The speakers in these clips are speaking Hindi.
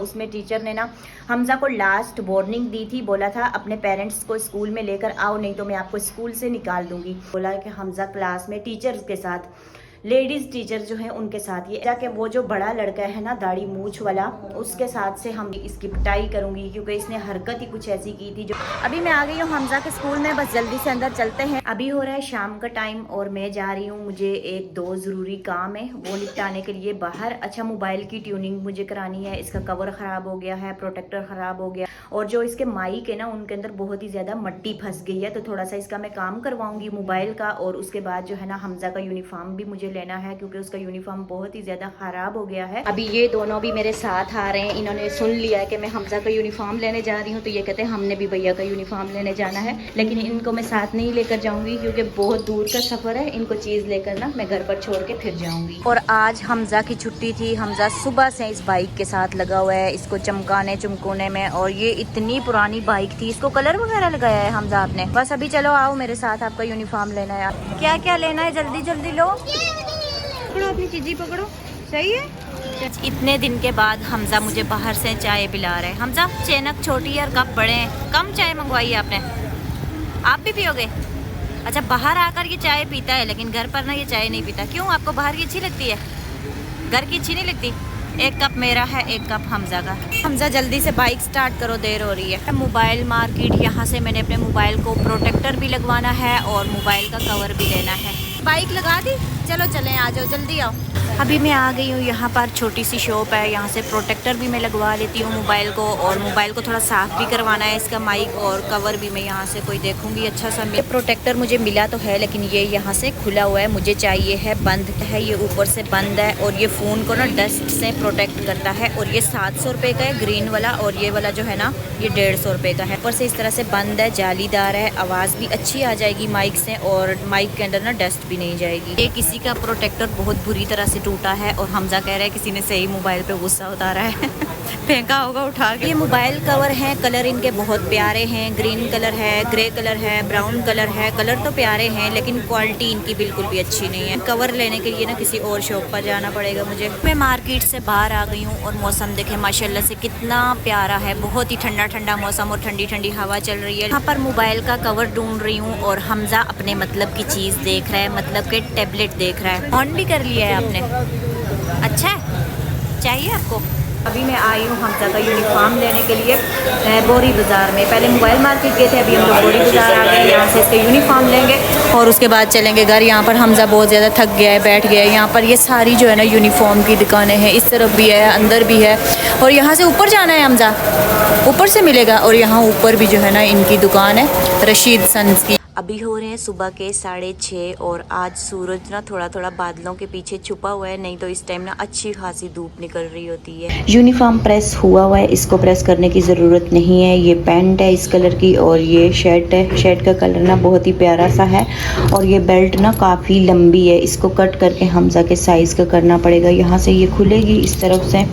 उसमें टीचर ने ना हमजा को लास्ट वार्निंग दी थी, बोला था अपने पेरेंट्स को स्कूल में लेकर आओ नहीं तो मैं आपको स्कूल से निकाल दूंगी। बोला कि हमजा क्लास में टीचर्स के साथ, लेडीज टीचर जो है उनके साथ, ये जाके वो जो बड़ा लड़का है ना दाढ़ी मूछ वाला, उसके साथ से हम इसकी पिटाई करूंगी क्योंकि इसने हरकत ही कुछ ऐसी की थी जो। अभी मैं आ गई हूँ हमजा के स्कूल में, बस जल्दी से अंदर चलते हैं। अभी हो रहा है शाम का टाइम और मैं जा रही हूँ, मुझे एक दो ज़रूरी काम है वो निपटाने के लिए बाहर। अच्छा, मोबाइल की ट्यूनिंग मुझे करानी है, इसका कवर ख़राब हो गया है, प्रोटेक्टर ख़राब हो गया और जो इसके माइक है ना उनके अंदर बहुत ही ज़्यादा मट्टी फंस गई है, तो थोड़ा सा इसका मैं काम करवाऊंगी मोबाइल का। और उसके बाद जो है ना हमजा का यूनिफॉर्म भी मुझे लेना है क्योंकि उसका यूनिफॉर्म बहुत ही ज़्यादा ख़राब हो गया है। अभी ये दोनों भी मेरे साथ आ रहे हैं, इन्होंने सुन लिया है कि मैं हमजा का यूनिफॉर्म लेने जा रही हूँ, तो ये कहते हैं हमने भी भैया का यूनिफॉर्म लेने जाना है, लेकिन इनको मैं साथ नहीं लेकर जाऊँगी क्योंकि बहुत दूर का सफ़र है। इनको चीज़ लेकर ना मैं घर पर छोड़ के फिर जाऊँगी। और आज हमजा की छुट्टी थी, हमजा सुबह से इस बाइक के साथ लगा हुआ है, इसको चमकाने चमकोने में। और ये इतनी पुरानी बाइक थी, इसको कलर वगैरह लगाया है हमजा आपने। बस अभी चलो आओ मेरे साथ, आपका यूनिफॉर्म लेना है। क्या क्या लेना है जल्दी जल्दी लो, पकड़ो अपनी चीज़ी पकड़ो, सही है। इतने दिन के बाद हमजा मुझे बाहर से चाय पिला रहे हैं। हमजा चैनक छोटी है और कप बड़े हैं, कम चाय मंगवाई है आपने, आप भी पियोगे? अच्छा, बाहर आकर ये चाय पीता है लेकिन घर पर ना ये चाय नहीं पीता। क्यों, आपको बाहर की अच्छी लगती है, घर की अच्छी नहीं लगती? एक कप मेरा है, एक कप हमजा का। हमजा जल्दी से बाइक स्टार्ट करो, देर हो रही है। मोबाइल मार्केट, यहाँ से मैंने अपने मोबाइल को प्रोटेक्टर भी लगवाना है और मोबाइल का कवर भी लेना है। बाइक लगा दी, चलो चलें, आ जाओ जल्दी आओ। अभी मैं आ गई हूँ, यहाँ पर छोटी सी शॉप है, यहाँ से प्रोटेक्टर भी मैं लगवा लेती हूँ मोबाइल को, और मोबाइल को थोड़ा साफ़ भी करवाना है, इसका माइक और कवर भी मैं यहाँ से कोई देखूँगी अच्छा सा। प्रोटेक्टर मुझे मिला तो है लेकिन ये यहाँ से खुला हुआ है, मुझे चाहिए है बंद है, ये ऊपर से बंद है और ये फ़ोन को ना डस्ट से प्रोटेक्ट करता है। और ये 700 रुपये का है ग्रीन वाला, और ये वाला जो है ना ये 150 रुपये का है। ऊपर से इस तरह से बंद है, जालीदार है, आवाज़ भी अच्छी आ जाएगी माइक से और माइक के अंदर ना डस्ट भी नहीं जाएगी। ये किसी का प्रोटेक्टर बहुत बुरी तरह से टूटा है और हमजा कह रहा है किसी ने सही मोबाइल पे गुस्सा उतारा है फेंका होगा उठा के। ये मोबाइल कवर हैं, कलर इनके बहुत प्यारे हैं, ग्रीन कलर है, ग्रे कलर है, ब्राउन कलर है। कलर तो प्यारे हैं लेकिन क्वालिटी इनकी बिल्कुल भी अच्छी नहीं है। कवर लेने के लिए ना किसी और शॉप पर जाना पड़ेगा मुझे। मैं मार्केट से बाहर आ गई हूँ और मौसम देखे माशाल्लाह से कितना प्यारा है, बहुत ही ठंडा ठंडा मौसम और ठंडी ठंडी हवा चल रही है। यहाँ पर मोबाइल का कवर ढूंढ रही हूँ और हमजा अपने मतलब की चीज़ देख रहा है, मतलब के टैबलेट देख रहा है। ऑन भी कर लिया है आपने, अच्छा है, चाहिए आपको? अभी मैं आई हूँ हमजा का यूनिफॉर्म लेने के लिए बोरी बाज़ार में। पहले मोबाइल मार्केट गए थे, अभी हम लोग बोरी बाज़ार आ गए, यहाँ से इसका यूनिफॉर्म लेंगे और उसके बाद चलेंगे घर। यहाँ पर हमजा बहुत ज़्यादा थक गया है, बैठ गया है। यहाँ पर ये सारी जो है ना यूनिफॉर्म की दुकानें हैं, इस तरफ भी है, अंदर भी है। और यहाँ से ऊपर जाना है हमजा, ऊपर से मिलेगा। और यहाँ ऊपर भी जो है ना इनकी दुकान है, रशीद सन्स की। अभी हो रहे हैं सुबह के 6:30 और आज सूरज ना थोड़ा थोड़ा बादलों के पीछे छुपा हुआ है, नहीं तो इस टाइम ना अच्छी खासी धूप निकल रही होती है। यूनिफॉर्म प्रेस हुआ हुआ है, इसको प्रेस करने की ज़रूरत नहीं है। ये पैंट है इस कलर की और ये शर्ट है, शर्ट का कलर ना बहुत ही प्यारा सा है और ये बेल्ट ना काफ़ी लंबी है, इसको कट करके हमजा के साइज़ का करना पड़ेगा। यहाँ से ये खुलेगी इस तरफ से,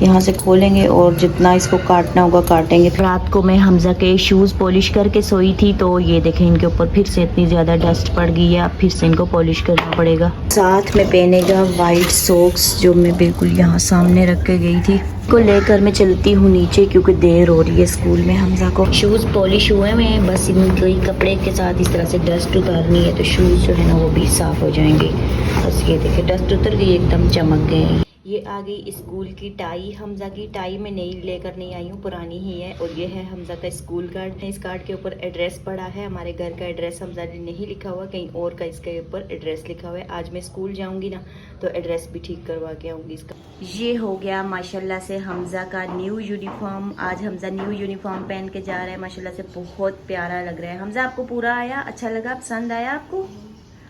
यहाँ से खोलेंगे और जितना इसको काटना होगा काटेंगे। रात को मैं हमजा के शूज़ पॉलिश करके सोई थी तो ये देखें इनके ऊपर फिर से इतनी ज़्यादा डस्ट पड़ गई है, अब फिर से इनको पॉलिश करना पड़ेगा। साथ में पहनेगा वाइट सॉक्स जो मैं बिल्कुल यहाँ सामने रख के गई थी, को लेकर मैं चलती हूँ नीचे क्योंकि देर हो रही है स्कूल में। हमजा को शूज़ पॉलिश हुए हैं, बस इनको ही कपड़े के साथ इस तरह से डस्ट उतारनी है तो शूज़ जो है ना वो भी साफ़ हो जाएंगे। बस ये देखे डस्ट उतर गई, एकदम चमक गए। ये आ गई स्कूल की टाई, हमजा की टाई मैं नई लेकर नहीं आई हूँ, पुरानी ही है। और ये है हमजा का स्कूल कार्ड, इस कार्ड के ऊपर एड्रेस पड़ा है, हमारे घर का एड्रेस हमजा ने नहीं लिखा हुआ, कहीं और का इसके ऊपर एड्रेस लिखा हुआ है। आज मैं स्कूल जाऊंगी ना तो एड्रेस भी ठीक करवा के आऊँगी इसका। ये हो गया माशाल्लाह से हमजा का न्यू यूनिफॉर्म। आज हमजा न्यू यूनिफॉर्म पहन के जा रहा है, माशाल्लाह से बहुत प्यारा लग रहा है। हमजा आपको पूरा आया, अच्छा लगा, पसंद आया आपको?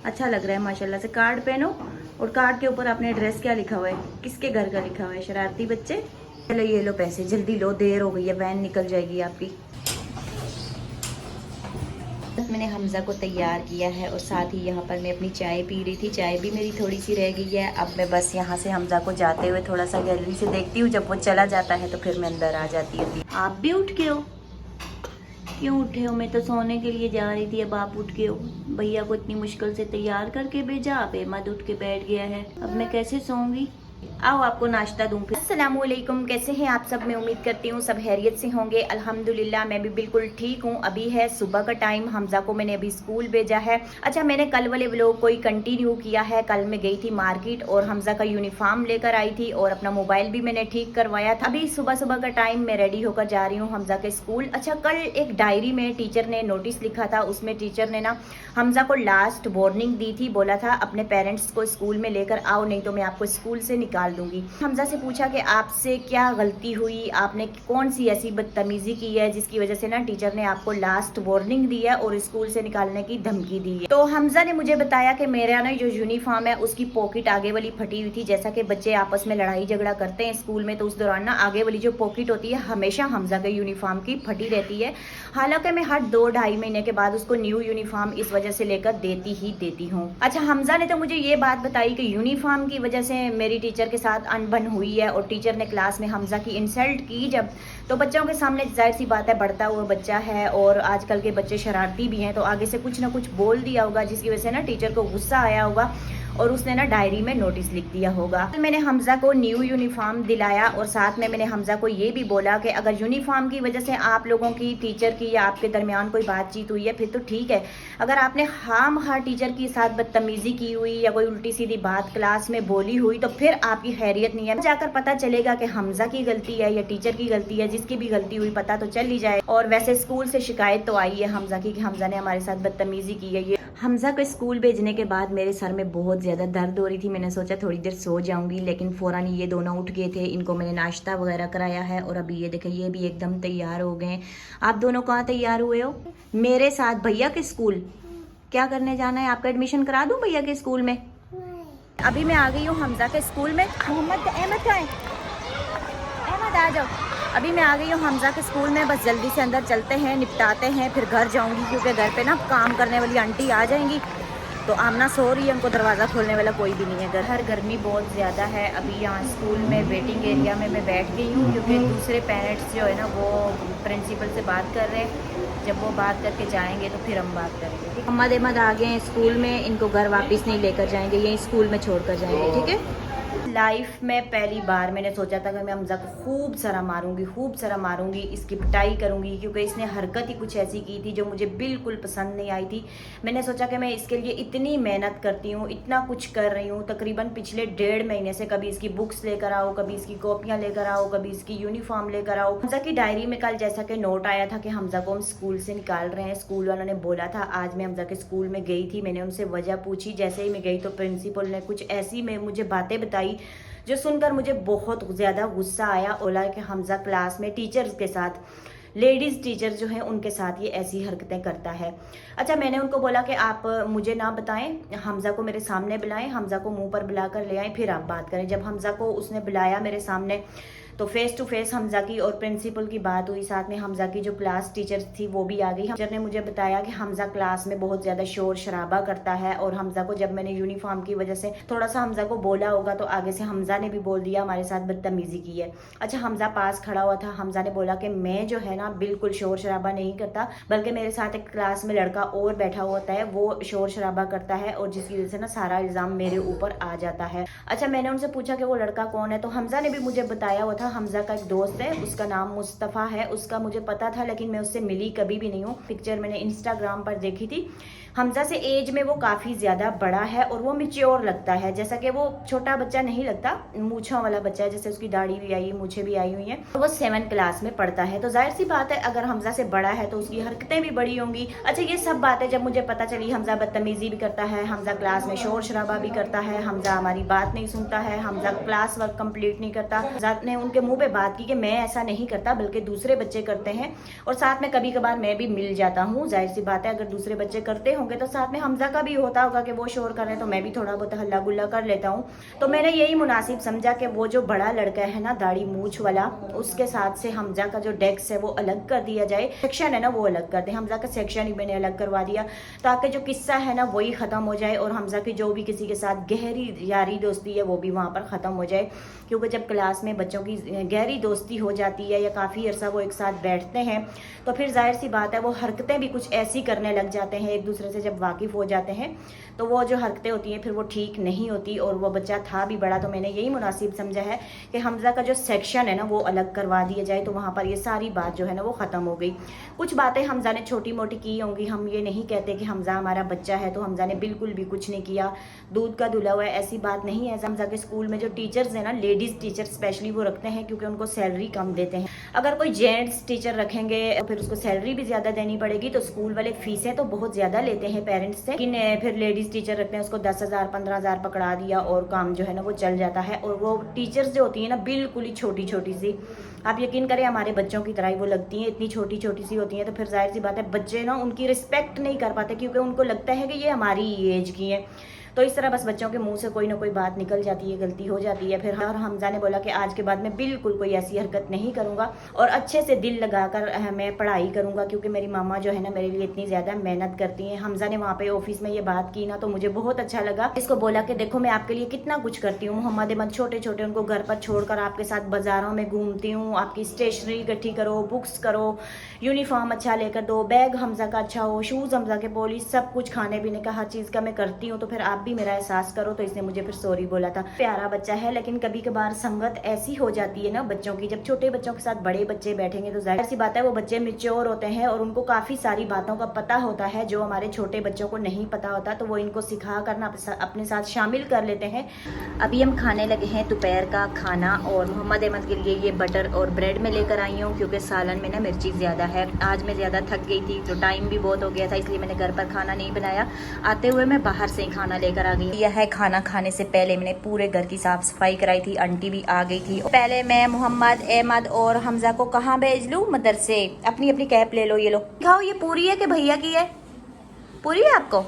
अच्छा लग रहा है माशाल्लाह से। कार्ड पहनो और कार्ड के ऊपर आपने एड्रेस क्या लिखा हुआ है, किसके घर का लिखा हुआ है, शरारती बच्चे। चलो ये लो पैसे, जल्दी लो, देर हो गई है, वैन निकल जाएगी आपकी। मैंने हमजा को तैयार किया है और साथ ही यहाँ पर मैं अपनी चाय पी रही थी, चाय भी मेरी थोड़ी सी रह गई है। अब मैं बस यहाँ से हमजा को जाते हुए थोड़ा सा गैलरी से देखती हूँ, जब वो चला जाता है तो फिर मैं अंदर आ जाती हूँ। आप भी उठ के हो? क्यों उठे हो? मैं तो सोने के लिए जा रही थी, अब आप उठ गए हो। भैया को इतनी मुश्किल से तैयार करके भेजा, आप मत उठ के बैठ गया है, अब मैं कैसे सोऊंगी? आओ आपको नाश्ता दूं। फिर अस्सलामुअलैकुम, कैसे हैं आप सब? मैं उम्मीद करती हूँ सब खैरियत से होंगे। अल्हम्दुलिल्लाह मैं भी बिल्कुल ठीक हूँ। अभी है सुबह का टाइम, हमजा को मैंने अभी स्कूल भेजा है। अच्छा, मैंने कल वाले व्लॉग को ही कंटिन्यू किया है। कल मैं गई थी मार्केट और हमजा का यूनिफॉर्म लेकर आई थी और अपना मोबाइल भी मैंने ठीक करवाया था। अभी सुबह सुबह का टाइम मैं रेडी होकर जा रही हूँ हमजा के स्कूल। अच्छा, कल एक डायरी में टीचर ने नोटिस लिखा था, उसमें टीचर ने ना हमजा को लास्ट वार्निंग दी थी। बोला था अपने पेरेंट्स को स्कूल में लेकर आओ, नहीं तो मैं आपको स्कूल से निकाल दूंगी। हमजा से पूछा कि आपसे क्या गलती हुई, आपने कौन सी ऐसी बदतमीजी की है जिसकी वजह से ना टीचर ने आपको लास्ट वार्निंग दी है और स्कूल से निकालने की धमकी दी है। तो हमजा ने मुझे बताया कि मेरा ना जो यूनिफॉर्म है उसकी पॉकेट आगे वाली फटी हुई थी। जैसा कि बच्चे आपस में लड़ाई झगड़ा करते हैं स्कूल में, तो उस दौरान ना आगे वाली जो पॉकेट होती है हमेशा हमजा के यूनिफॉर्म की फटी रहती है। हालांकि मैं हर 2-2.5 महीने के बाद उसको न्यू यूनिफॉर्म इस वजह से लेकर देती ही देती हूँ। अच्छा, हमजा ने तो मुझे ये बात बताई कि यूनिफॉर्म की वजह से मेरी टीचर के साथ अनबन हुई है और टीचर ने क्लास में हमजा की इंसल्ट की जब, तो बच्चों के सामने जाहिर सी बात है, बढ़ता हुआ बच्चा है और आजकल के बच्चे शरारती भी हैं, तो आगे से कुछ ना कुछ बोल दिया होगा जिसकी वजह से ना टीचर को गुस्सा आया होगा और उसने ना डायरी में नोटिस लिख दिया होगा। मैंने हमजा को न्यू यूनिफॉर्म दिलाया और साथ में मैंने हमजा को ये भी बोला कि अगर यूनिफॉर्म की वजह से आप लोगों की, टीचर की या आपके दरमियान कोई बातचीत हुई है फिर तो ठीक है। अगर आपने खामखा टीचर के साथ बदतमीजी की हुई या कोई उल्टी सीधी बात क्लास में बोली हुई तो फिर आपकी खैरियत नहीं है। जाकर पता चलेगा कि हमजा की गलती है या टीचर की गलती है, जिसकी भी गलती हुई पता तो चल ही जाए। और वैसे स्कूल से शिकायत तो आई है हमजा की कि हमजा ने हमारे साथ बदतमीजी की है। ये हमजा को स्कूल भेजने के बाद मेरे सर में बहुत ज़्यादा दर्द हो रही थी। मैंने सोचा थोड़ी देर सो जाऊंगी, लेकिन फ़ौरन ये दोनों उठ गए थे। इनको मैंने नाश्ता वगैरह कराया है और अभी ये देखें ये भी एकदम तैयार हो गए। आप दोनों कहाँ तैयार हुए हो? मेरे साथ भैया के स्कूल। क्या करने जाना है? आपका एडमिशन करा दूँ भैया के स्कूल में? अभी मैं आ गई हूँ हमजा के स्कूल में। अहमद का है, अहमद आ जाओ। अभी मैं आ गई हूँ हमजा के स्कूल में। बस जल्दी से अंदर चलते हैं, निपटाते हैं, फिर घर जाऊंगी क्योंकि घर पे ना काम करने वाली आंटी आ जाएंगी। तो आमना सो रही है, उनको दरवाज़ा खोलने वाला कोई भी नहीं है। हर गर्मी बहुत ज़्यादा है। अभी यहाँ स्कूल में वेटिंग एरिया में मैं बैठ गई हूँ क्योंकि दूसरे पेरेंट्स जो है ना वो प्रिंसिपल से बात कर रहे हैं। जब वो बात करके जाएंगे तो फिर हम बात करेंगे। अहमद आ गए हैं स्कूल में, इनको घर वापस नहीं लेकर जाएंगे, यहीं स्कूल में छोड़ कर जाएंगे, ठीक है। लाइफ में पहली बार मैंने सोचा था कि मैं हमजा को खूब सारा मारूंगी, इसकी पिटाई करूंगी क्योंकि इसने हरकत ही कुछ ऐसी की थी जो मुझे बिल्कुल पसंद नहीं आई थी। मैंने सोचा कि मैं इसके लिए इतनी मेहनत करती हूँ, इतना कुछ कर रही हूँ, तकरीबन पिछले 1.5 महीने से कभी इसकी बुक्स लेकर आओ, कभी इसकी कॉपियाँ लेकर आओ, कभी इसकी यूनिफॉर्म लेकर आओ। हमजा की डायरी में कल जैसा कि नोट आया था कि हमजा को हम स्कूल से निकाल रहे हैं। स्कूल वालों ने बोला था। आज मैं हमजा के स्कूल में गई थी, मैंने उनसे वजह पूछी। जैसे ही मैं गई तो प्रिंसिपल ने कुछ ऐसी में मुझे बातें बताई जो सुनकर मुझे बहुत ज़्यादा गुस्सा आया। बोला कि हमजा क्लास में टीचर्स के साथ, लेडीज़ टीचर जो हैं उनके साथ ये ऐसी हरकतें करता है। अच्छा, मैंने उनको बोला कि आप मुझे ना बताएं, हमजा को मेरे सामने बुलाएं, हमजा को मुंह पर बुला कर ले आएँ, फिर आप बात करें। जब हमजा को उसने बुलाया मेरे सामने तो फेस टू फेस हमजा की और प्रिंसिपल की बात हुई। साथ में हमजा की जो क्लास टीचर थी वो भी आ गई। टीचर ने मुझे बताया कि हमजा क्लास में बहुत ज़्यादा शोर शराबा करता है और हमजा को जब मैंने यूनिफॉर्म की वजह से थोड़ा सा हमजा को बोला होगा तो आगे से हमजा ने भी बोल दिया, हमारे साथ बदतमीजी की है। अच्छा, हमजा पास खड़ा हुआ था। हमजा ने बोला कि मैं जो है ना बिल्कुल शोर शराबा नहीं करता, बल्कि मेरे साथ एक क्लास में लड़का और बैठा होता है, वो शोर शराबा करता है और जिसकी वजह से ना सारा इल्ज़ाम मेरे ऊपर आ जाता है। अच्छा, मैंने उनसे पूछा कि वो लड़का कौन है, तो हमजा ने भी मुझे बताया हुआ था। हमजा का एक दोस्त है, उसका नाम मुस्तफ़ा है, उसका मुझे पता था लेकिन मैं उससे मिली कभी भी नहीं हूँ। पिक्चर मैंने इंस्टाग्राम पर देखी थी। हमजा से एज में वो काफ़ी ज़्यादा बड़ा है और वो मैच्योर लगता है, जैसा कि वो छोटा बच्चा नहीं लगता, मूछों वाला बच्चा है, जैसे उसकी दाढ़ी भी आई, मूछें भी आई हुई हैं। तो वो 7th क्लास में पढ़ता है, तो जाहिर सी बात है अगर हमजा से बड़ा है तो उसकी हरकतें भी बड़ी होंगी। अच्छा, ये सब बातें जब मुझे पता चली, हमजा बदतमीजी भी करता है, हमजा क्लास में शोर शराबा भी करता है, हमजा हमारी बात नहीं सुनता है, हमजा क्लास वर्क कंप्लीट नहीं करता। हमजा ने उनके मुंह पे बात की कि मैं ऐसा नहीं करता बल्कि दूसरे बच्चे करते हैं और साथ में कभी कभार मैं भी मिल जाता हूँ। जाहिर सी बात है अगर दूसरे बच्चे करते होंगे तो साथ में हमजा का भी होता होगा कि वो शोर कर रहे हैं तो मैं भी थोड़ा बहुत हल्ला गुल्ला कर लेता हूँ। तो मैंने यही मुनासिब समझा कि वो जो बड़ा लड़का है ना दाढ़ी मूछ वाला, उसके साथ से हमजा का जो डेस्क है वो अलग कर दिया जाए, सेक्शन है ना वो अलग कर दे। हमजा का सेक्शन ही मैंने अलग करवा दिया ताकि जो किस्सा है ना वही ख़त्म हो जाए और हमजा की जो भी किसी के साथ गहरी यारी दोस्ती है वो भी वहाँ पर ख़त्म हो जाए। क्योंकि जब क्लास में बच्चों की गहरी दोस्ती हो जाती है या काफ़ी अरसा वो एक साथ बैठते हैं, तो फिर जाहिर सी बात है वो हरकतें भी कुछ ऐसी करने लग जाते हैं। एक दूसरे से जब वाकिफ़ हो जाते हैं तो वो जो हरकतें होती हैं फिर वो ठीक नहीं होती। और वो बच्चा था भी बड़ा, तो मैंने यही मुनासिब समझा है कि हमज़ा का जो सेक्शन है ना वो अलग करवा दिया जाए, तो वहाँ पर ये सारी बात जो है ना वो ख़त्म हो गई। कुछ बातें हमज़ा ने छोटी मोटी की होंगी, हम ये नहीं कहते कि हमज़ा हमारा बच्चा है तो हमज़ा ने बिल्कुल भी कुछ नहीं किया, दूध का धुला हुआ है, ऐसी बात नहीं है। हमज़ा के स्कूल में जो टीचर्स हैं ना, लेडीज़ टीचर स्पेशली वो रखते हैं क्योंकि उनको सैलरी कम देते हैं। अगर कोई जेंट्स टीचर रखेंगे तो फिर उसको सैलरी भी ज़्यादा देनी पड़ेगी, तो स्कूल वाले फीसें तो बहुत ज़्यादा लेते हैं पेरेंट्स से। लेकिन फिर लेडीज़ टीचर रखते हैं, उसको 10,000 15,000 पकड़ा दिया और काम जो है ना वो चल जाता है। और वो टीचर्स जो होती है ना बिल्कुल ही छोटी छोटी सी, आप यकीन करें हमारे बच्चों की तरह ही वो लगती हैं, इतनी छोटी छोटी सी होती हैं। तो फिर जाहिर सी बात है बच्चे ना उनकी रिस्पेक्ट नहीं कर पाते क्योंकि उनको लगता है कि ये हमारी एज की है। तो इस तरह बस बच्चों के मुंह से कोई ना कोई बात निकल जाती है, गलती हो जाती है। फिर और हमज़ा ने बोला कि आज के बाद मैं बिल्कुल कोई ऐसी हरकत नहीं करूँगा और अच्छे से दिल लगाकर मैं पढ़ाई करूँगा क्योंकि मेरी मामा जो है ना मेरे लिए इतनी ज़्यादा मेहनत करती हैं। हमज़ा ने वहाँ पे ऑफिस में ये बात की ना तो मुझे बहुत अच्छा लगा। इसको बोला कि देखो मैं आपके लिए कितना कुछ करती हूँ, मोहम्मद अहमद छोटे छोटे उनको घर पर छोड़कर आपके साथ बाज़ारों में घूमती हूँ, आपकी स्टेशनरी इकट्ठी करो, बुक्स करो, यूनिफॉर्म अच्छा लेकर दो, बैग हमज़ा का अच्छा हो, शूज़ हमज़ा के पॉलिश, सब कुछ खाने पीने का हर चीज़ का मैं करती हूँ, तो फिर आप भी मेरा एहसास करो। तो इसने मुझे फिर सॉरी बोला था। प्यारा बच्चा है लेकिन कभी कभार संगत ऐसी हो जाती है ना बच्चों की, जब छोटे बच्चों के साथ बड़े बच्चे बैठेंगे तो जाहिर सी बात है वो बच्चे मैच्योर होते हैं और उनको काफ़ी सारी बातों का पता होता है जो हमारे छोटे बच्चों को नहीं पता होता, तो वो इनको सिखा करना अपने साथ शामिल कर लेते हैं। अभी हम खाने लगे हैं दोपहर का खाना और मोहम्मद अहमद के लिए ये बटर और ब्रेड में लेकर आई हूँ क्योंकि सालन में ना मिर्ची ज़्यादा है। आज मैं ज़्यादा थक गई थी तो टाइम भी बहुत हो गया था, इसलिए मैंने घर पर खाना नहीं बनाया, आते हुए मैं बाहर से ही खाना लेकर आ गई। यह है खाना खाने से पहले मैंने पूरे घर की साफ सफाई कराई थी, आंटी भी आ गई थी। पहले मैं मोहम्मद अहमद और हमजा को कहाँ भेज लूँ? मदरसे। अपनी अपनी कैप ले लो, ये लो खाओ। ये पूरी है कि भैया की है? पूरी है आपको?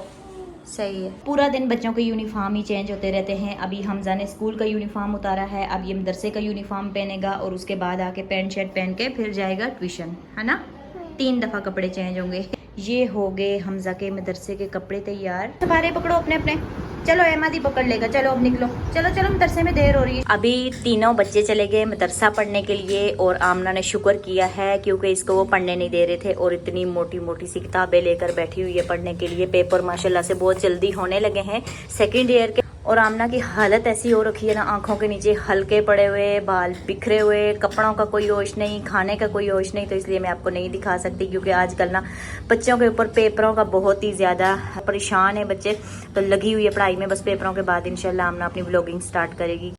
सही है। पूरा दिन बच्चों के यूनिफॉर्म ही चेंज होते रहते हैं। अभी हमजा ने स्कूल का यूनिफॉर्म उतारा है, अब ये मदरसे का यूनिफॉर्म पहनेगा और उसके बाद आके पैंट शर्ट पहन के फिर जाएगा ट्यूशन, है ना? 3 दफ़ा कपड़े चेंज होंगे। ये हो गए हमजा के मदरसे के कपड़े तैयार। सवारे पकड़ो अपने अपने, चलो अहमद ही पकड़ लेगा। चलो अब निकलो, चलो चलो मदरसे में देर हो रही है। अभी तीनों बच्चे चले गए मदरसा पढ़ने के लिए और आमना ने शुक्र किया है क्योंकि इसको वो पढ़ने नहीं दे रहे थे और इतनी मोटी मोटी सी किताबें लेकर बैठी हुई है पढ़ने के लिए। पेपर माशाल्लाह से बहुत जल्दी होने लगे हैं सेकेंड ईयर के। और आमना की हालत ऐसी हो रखी है ना, आंखों के नीचे हल्के पड़े हुए, बाल बिखरे हुए, कपड़ों का कोई होश नहीं, खाने का कोई होश नहीं, तो इसलिए मैं आपको नहीं दिखा सकती क्योंकि आजकल ना बच्चों के ऊपर पेपरों का बहुत ही ज़्यादा परेशान है बच्चे, तो लगी हुई है पढ़ाई में। बस पेपरों के बाद इंशाल्लाह आमना अपनी व्लॉगिंग स्टार्ट करेगी।